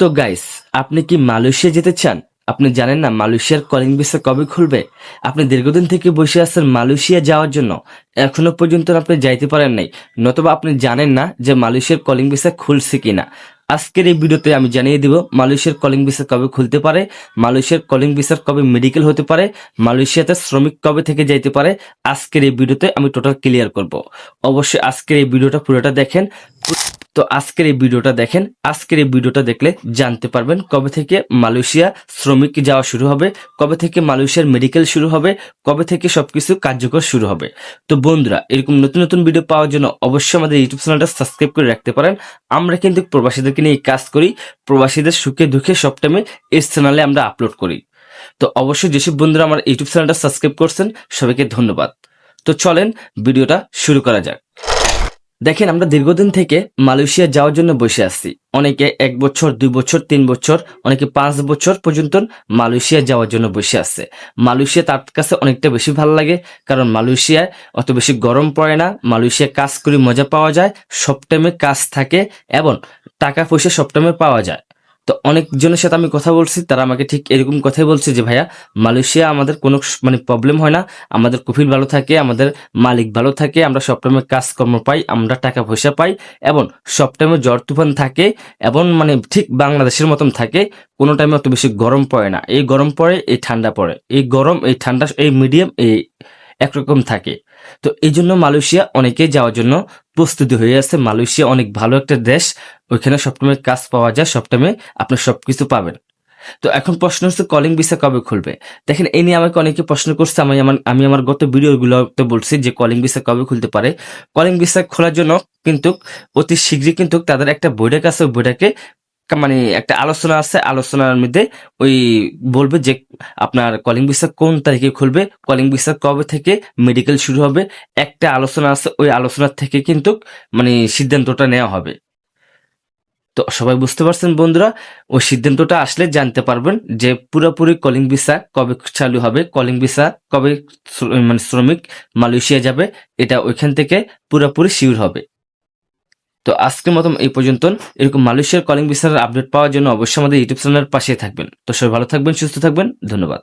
তো গাইস, আপনি কি মালয়েশিয়া যেতে চান? আপনি জানেন না মালয়েশিয়ার কলিং ভিসা কবে খুলবে? আপনি দীর্ঘদিন থেকে বসে আছেন মালয়েশিয়া যাওয়ার জন্য, এখনো পর্যন্ত আপনি যাইতে পারেন নাই, নতুবা আপনি জানেন না যে মালয়েশিয়ার কলিং ভিসা খুলছে কিনা। আজকের এই ভিডিওতে আমি জানিয়ে দিব মালয়েশিয়ার কলিং ভিসা কবে খুলতে পারে, মালয়েশিয়ার কলিং ভিসার কবে মেডিকেল হতে পারে, মালয়েশিয়াতে শ্রমিক কবে থেকে যাইতে পারে। আজকের এই ভিডিওতে আমি টোটাল ক্লিয়ার করব। অবশ্যই আজকের এই ভিডিওটা পুরোটা দেখেন। তো আজকের এই ভিডিওটা দেখেন, আজকের এই ভিডিওটা দেখলে জানতে পারবেন কবে থেকে মালয়েশিয়া শ্রমিক যাওয়া শুরু হবে, কবে থেকে মালয়েশিয়ার মেডিকেল শুরু হবে, কবে থেকে সবকিছু কার্যকর শুরু হবে। তো বন্ধুরা, এরকম নতুন নতুন ভিডিও পাওয়ার জন্য অবশ্যই আমাদের ইউটিউব চ্যানেলটা সাবস্ক্রাইব করে রাখতে পারেন। আমরা কিন্তু প্রবাসীদেরকে নিয়ে কাজ করি, প্রবাসীদের সুখে দুঃখে সব টাইমে এই চ্যানেলে আমরা আপলোড করি। তো অবশ্যই যেসব বন্ধুরা আমার ইউটিউব চ্যানেলটা সাবস্ক্রাইব করছেন সবাইকে ধন্যবাদ। তো চলেন ভিডিওটা শুরু করা যাক। দেখেন, আমরা দীর্ঘদিন থেকে মালয়েশিয়া যাওয়ার জন্য বসে আছি। অনেকে 1 বছর, 2 বছর, 3 বছর, অনেকে 5 বছর পর্যন্ত মালয়েশিয়া যাওয়ার জন্য বসে আছে। মালয়েশিয়া তার কাছে অনেকটা বেশি ভালো লাগে, কারণ মালয়েশিয়ায় অত বেশি গরম পড়ে না, মালয়েশিয়া কাজ করে মজা পাওয়া যায়, সব টাইমে কাজ থাকে এবং টাকা পয়সা সব টাইমে পাওয়া যায়। তো অনেকজনের সাথে আমি কথা বলছি, তারা আমাকে ঠিক এরকম কথাই বলছে যে ভাইয়া, মালয়েশিয়া আমাদের কোনো প্রবলেম হয় না, আমাদের কফিল ভালো থাকে, আমাদের মালিক ভালো থাকে, আমরা সবটাইমে কাজকর্ম পাই, আমরা টাকা পয়সা পাই এবং সবটাইমে ঝড় তুফান থাকে এবং ঠিক বাংলাদেশের মতন থাকে। কোনো টাইমে অত বেশি গরম পড়ে না, এই গরম পড়ে, এই ঠান্ডা পড়ে, এই গরম এই ঠান্ডা, এই মিডিয়াম, এই একরকম থাকে। তো এই জন্য মালয়েশিয়া অনেকেই যাওয়ার জন্য প্রস্তুতি হয়ে আছে। মালয়েশিয়া অনেক ভালো একটা দেশ, ওইখানে সবসময় কাজ পাওয়া যায়, সবটাইমে আপনি সবকিছু পাবেন। তো এখন প্রশ্ন হচ্ছে কলিং ভিসা কবে খুলবে। দেখেন, এই নিয়ে আমাকে অনেকে প্রশ্ন করছে, আমি আমার গত ভিডিওগুলোতে বলছি যে কলিং ভিসা কবে খুলতে পারে। কলিং ভিসা খোলার জন্য কিন্তু অতি শীঘ্রই কিন্তু তাদের একটা বৈঠক আছে, ওই বৈঠকে একটা আলোচনা আছে, আলোচনার মধ্যে ওই বলবে যে আপনার কলিং ভিসা কোন তারিখে খুলবে, কলিং ভিসা কবে থেকে মেডিকেল শুরু হবে, একটা আলোচনা আছে, ওই আলোচনার থেকে কিন্তু সিদ্ধান্তটা নেওয়া হবে। তো সবাই বুঝতে পারছেন বন্ধুরা, ওই সিদ্ধান্তটা আসলে জানতে পারবেন যে পুরোপুরি কলিং ভিসা কবে চালু হবে, কলিং ভিসা কবে শ্রমিক মালয়েশিয়া যাবে, এটা ওইখান থেকে পুরোপুরি শিওর হবে। তো আজকের মতো এই পর্যন্ত। এরকম মালয়েশিয়ার কলিং ভিসার আপডেট পাওয়ার জন্য অবশ্যই আমাদের ইউটিউব চ্যানেলের পাশে থাকবেন। তো সবাই ভালো থাকবেন, সুস্থ থাকবেন, ধন্যবাদ।